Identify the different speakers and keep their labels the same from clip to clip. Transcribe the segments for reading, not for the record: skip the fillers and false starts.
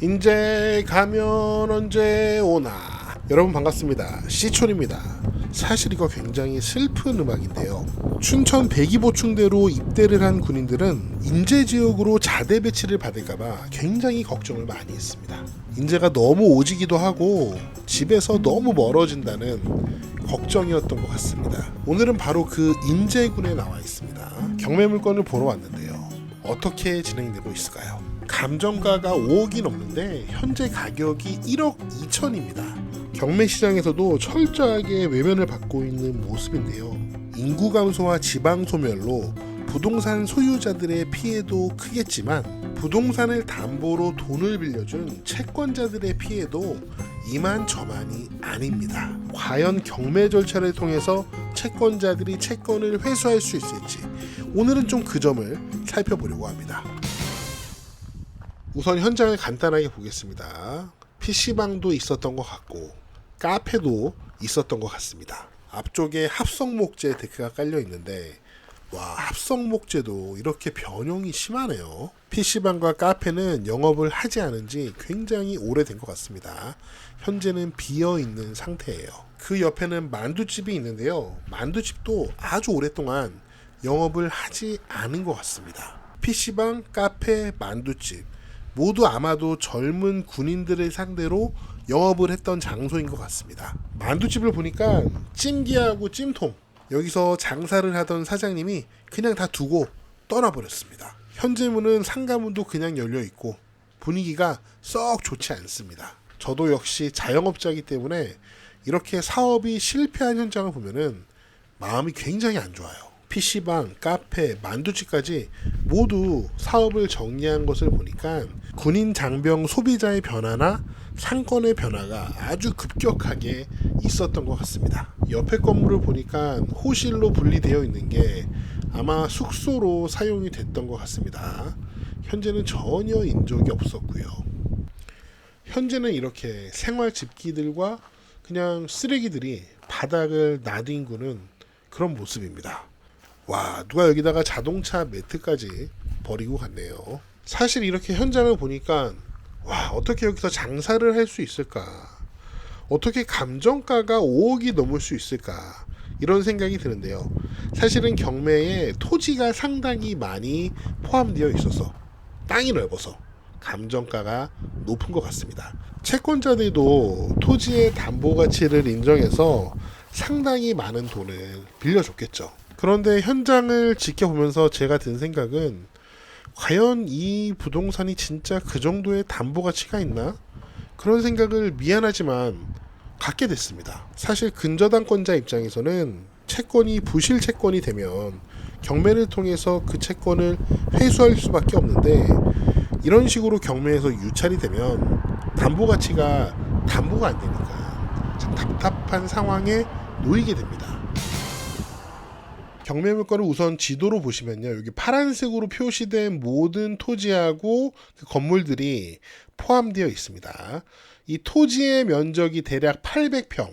Speaker 1: 인제 가면 언제 오나. 여러분 반갑습니다. 시촌입니다. 사실 이거 굉장히 슬픈 음악인데요. 춘천 백이보충대로 입대를 한 군인들은 인제 지역으로 자대 배치를 받을까봐 굉장히 걱정을 많이 했습니다. 인제가 너무 오지기도 하고 집에서 너무 멀어진다는 걱정이었던 것 같습니다. 오늘은 바로 그 인제군에 나와 있습니다. 경매 물건을 보러 왔는데요. 어떻게 진행되고 있을까요? 감정가가 5억이 넘는데 현재 가격이 1억 2천입니다. 경매 시장에서도 철저하게 외면을 받고 있는 모습인데요. 인구 감소와 지방 소멸로 부동산 소유자들의 피해도 크겠지만 부동산을 담보로 돈을 빌려준 채권자들의 피해도 이만저만이 아닙니다. 과연 경매 절차를 통해서 채권자들이 채권을 회수할 수 있을지 오늘은 좀 그 점을 살펴보려고 합니다. 우선 현장을 간단하게 보겠습니다. PC방도 있었던 것 같고 카페도 있었던 것 같습니다. 앞쪽에 합성목재 데크가 깔려 있는데 와, 합성목재도 이렇게 변형이 심하네요. PC방과 카페는 영업을 하지 않은 지 굉장히 오래된 것 같습니다. 현재는 비어있는 상태예요. 그 옆에는 만두집이 있는데요. 만두집도 아주 오랫동안 영업을 하지 않은 것 같습니다. PC방, 카페, 만두집 모두 아마도 젊은 군인들을 상대로 영업을 했던 장소인 것 같습니다. 만두집을 보니까 찜기하고 찜통 여기서 장사를 하던 사장님이 그냥 다 두고 떠나버렸습니다. 현재 문은 상가문도 그냥 열려있고 분위기가 썩 좋지 않습니다. 저도 역시 자영업자이기 때문에 이렇게 사업이 실패한 현장을 보면은 마음이 굉장히 안 좋아요. PC방, 카페, 만두집까지 모두 사업을 정리한 것을 보니까 군인 장병 소비자의 변화나 상권의 변화가 아주 급격하게 있었던 것 같습니다. 옆에 건물을 보니까 호실로 분리되어 있는 게 아마 숙소로 사용이 됐던 것 같습니다. 현재는 전혀 인적이 없었고요. 현재는 이렇게 생활 집기들과 그냥 쓰레기들이 바닥을 나뒹구는 그런 모습입니다. 와, 누가 여기다가 자동차 매트까지 버리고 갔네요. 사실 이렇게 현장을 보니까 와, 어떻게 여기서 장사를 할 수 있을까? 어떻게 감정가가 5억이 넘을 수 있을까? 이런 생각이 드는데요. 사실은 경매에 토지가 상당히 많이 포함되어 있어서 땅이 넓어서 감정가가 높은 것 같습니다. 채권자들도 토지의 담보 가치를 인정해서 상당히 많은 돈을 빌려줬겠죠. 그런데 현장을 지켜보면서 제가 든 생각은 과연 이 부동산이 진짜 그 정도의 담보 가치가 있나? 그런 생각을 미안하지만 갖게 됐습니다. 사실 근저당권자 입장에서는 채권이 부실 채권이 되면 경매를 통해서 그 채권을 회수할 수밖에 없는데 이런 식으로 경매에서 유찰이 되면 담보 가치가 담보가 안 되니까 참 답답한 상황에 놓이게 됩니다. 경매 물건을 우선 지도로 보시면요. 여기 파란색으로 표시된 모든 토지하고 그 건물들이 포함되어 있습니다. 이 토지의 면적이 대략 800평,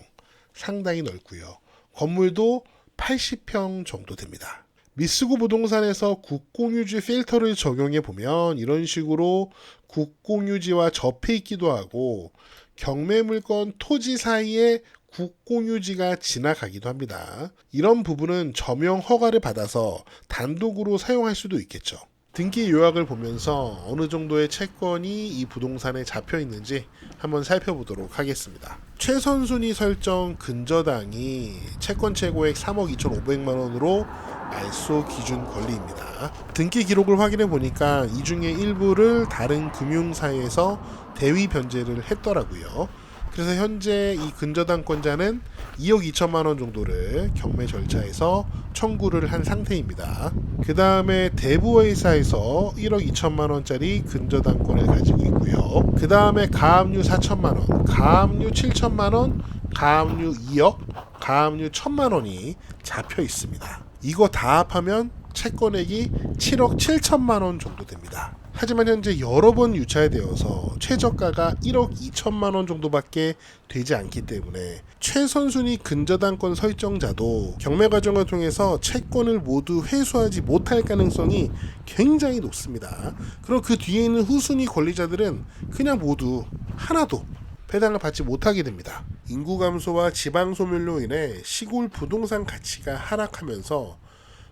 Speaker 1: 상당히 넓고요. 건물도 80평 정도 됩니다. 미쓰고 부동산에서 국공유지 필터를 적용해 보면 이런 식으로 국공유지와 접해 있기도 하고 경매 물건 토지 사이에 국공유지가 지나가기도 합니다. 이런 부분은 점용 허가를 받아서 단독으로 사용할 수도 있겠죠. 등기 요약을 보면서 어느 정도의 채권이 이 부동산에 잡혀 있는지 한번 살펴보도록 하겠습니다. 최선순위 설정 근저당이 채권 최고액 3억 2,500만 원으로 말소 기준 권리입니다. 등기 기록을 확인해 보니까 이 중에 일부를 다른 금융사에서 대위 변제를 했더라고요. 그래서 현재 이 근저당권자는 2억 2천만 원 정도를 경매 절차에서 청구를 한 상태입니다. 그 다음에 대부회사에서 1억 2천만 원짜리 근저당권을 가지고 있고요. 그 다음에 가압류 4천만 원, 가압류 7천만 원, 가압류 2억, 가압류 1천만 원이 잡혀 있습니다. 이거 다 합하면 채권액이 7억 7천만 원 정도 됩니다. 하지만 현재 여러 번 유찰되어서 최저가가 1억 2천만 원 정도밖에 되지 않기 때문에 최선순위 근저당권 설정자도 경매 과정을 통해서 채권을 모두 회수하지 못할 가능성이 굉장히 높습니다. 그럼 그 뒤에 있는 후순위 권리자들은 그냥 모두 하나도 배당을 받지 못하게 됩니다. 인구 감소와 지방 소멸로 인해 시골 부동산 가치가 하락하면서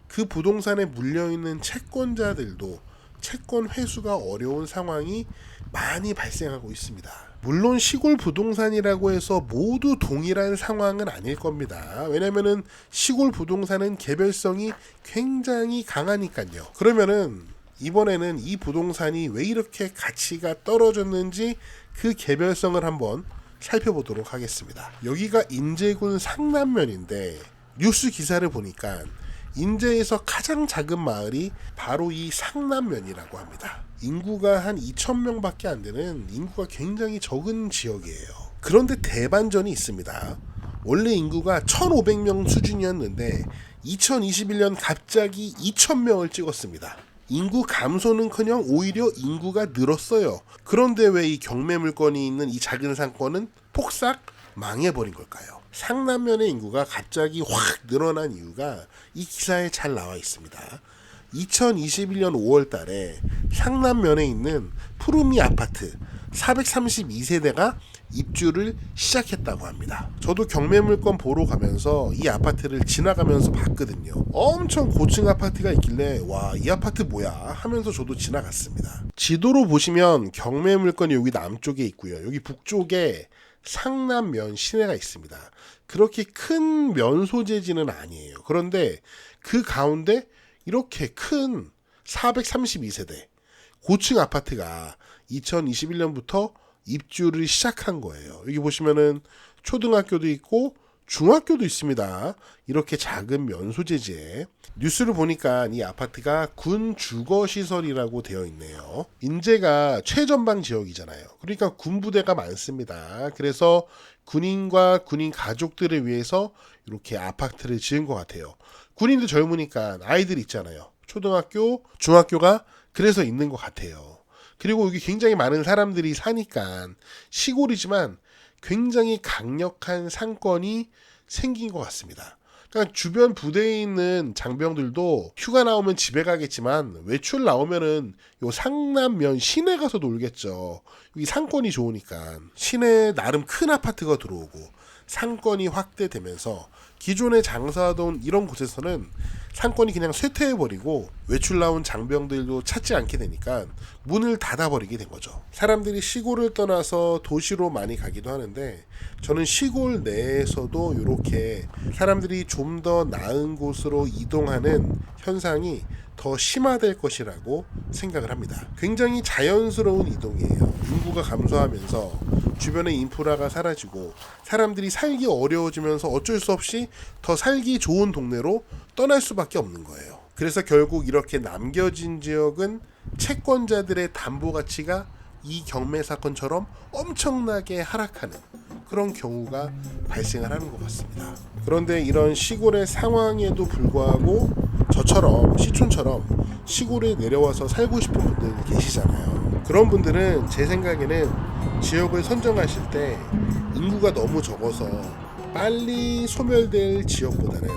Speaker 1: 그 부동산에 물려있는 채권자들도 채권 회수가 어려운 상황이 많이 발생하고 있습니다. 물론 시골 부동산이라고 해서 모두 동일한 상황은 아닐 겁니다. 왜냐면은 시골 부동산은 개별성이 굉장히 강하니까요. 그러면은 이번에는 이 부동산이 왜 이렇게 가치가 떨어졌는지 그 개별성을 한번 살펴보도록 하겠습니다. 여기가 인제군 상남면인데 뉴스 기사를 보니까 인제에서 가장 작은 마을이 바로 이 상남면이라고 합니다. 인구가 한 2,000명밖에 안 되는 인구가 굉장히 적은 지역이에요. 그런데 대반전이 있습니다. 원래 인구가 1,500명 수준이었는데 2021년 갑자기 2,000명을 찍었습니다. 인구 감소는커녕 오히려 인구가 늘었어요. 그런데 왜 이 경매 물건이 있는 이 작은 상권은 폭삭 망해버린 걸까요? 상남면의 인구가 갑자기 확 늘어난 이유가 이 기사에 잘 나와 있습니다. 2021년 5월 달에 상남면에 있는 푸르미 아파트 432세대가 입주를 시작했다고 합니다. 저도 경매 물건 보러 가면서 이 아파트를 지나가면서 봤거든요. 엄청 고층 아파트가 있길래 와, 이 아파트 뭐야 하면서 저도 지나갔습니다. 지도로 보시면 경매 물건이 여기 남쪽에 있고요. 여기 북쪽에 상남면 시내가 있습니다. 그렇게 큰 면 소재지는 아니에요. 그런데 그 가운데 이렇게 큰 432세대 고층 아파트가 2021년부터 입주를 시작한 거예요. 여기 보시면은 초등학교도 있고 중학교도 있습니다. 이렇게 작은 면 소재지에 뉴스를 보니까 이 아파트가 군 주거시설이라고 되어 있네요. 인제가 최전방 지역이잖아요. 그러니까 군부대가 많습니다. 그래서 군인과 군인 가족들을 위해서 이렇게 아파트를 지은 것 같아요. 군인도 젊으니까 아이들 있잖아요. 초등학교, 중학교가 그래서 있는 것 같아요. 그리고 여기 굉장히 많은 사람들이 사니까 시골이지만 굉장히 강력한 상권이 생긴 것 같습니다. 그러니까 주변 부대에 있는 장병들도 휴가 나오면 집에 가겠지만 외출 나오면은 요 상남면 시내 가서 놀겠죠. 여기 상권이 좋으니까 시내에 나름 큰 아파트가 들어오고 상권이 확대되면서 기존에 장사하던 이런 곳에서는 상권이 그냥 쇠퇴해버리고 외출 나온 장병들도 찾지 않게 되니까 문을 닫아버리게 된 거죠. 사람들이 시골을 떠나서 도시로 많이 가기도 하는데 저는 시골 내에서도 이렇게 사람들이 좀 더 나은 곳으로 이동하는 현상이 더 심화될 것이라고 생각을 합니다. 굉장히 자연스러운 이동이에요. 인구가 감소하면서 주변의 인프라가 사라지고 사람들이 살기 어려워지면서 어쩔 수 없이 더 살기 좋은 동네로 떠날 수밖에 없는 거예요. 그래서 결국 이렇게 남겨진 지역은 채권자들의 담보 가치가 이 경매 사건처럼 엄청나게 하락하는 그런 경우가 발생을 하는 것 같습니다. 그런데 이런 시골의 상황에도 불구하고 저처럼 시촌처럼 시골에 내려와서 살고 싶은 분들 계시잖아요. 그런 분들은 제 생각에는 지역을 선정하실 때 인구가 너무 적어서 빨리 소멸될 지역보다는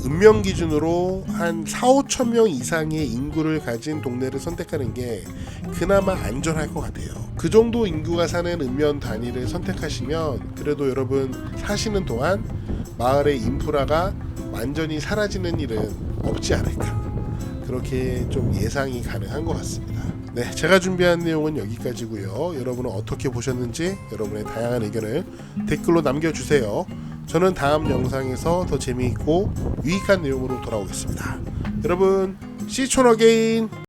Speaker 1: 읍면 기준으로 한 4-5천 명 이상의 인구를 가진 동네를 선택하는 게 그나마 안전할 것 같아요. 그 정도 인구가 사는 읍면 단위를 선택하시면 그래도 여러분 사시는 동안 마을의 인프라가 완전히 사라지는 일은 없지 않을까, 그렇게 좀 예상이 가능한 것 같습니다. 네, 제가 준비한 내용은 여기까지고요. 여러분은 어떻게 보셨는지 여러분의 다양한 의견을 댓글로 남겨주세요. 저는 다음 영상에서 더 재미있고 유익한 내용으로 돌아오겠습니다. 여러분, See you again.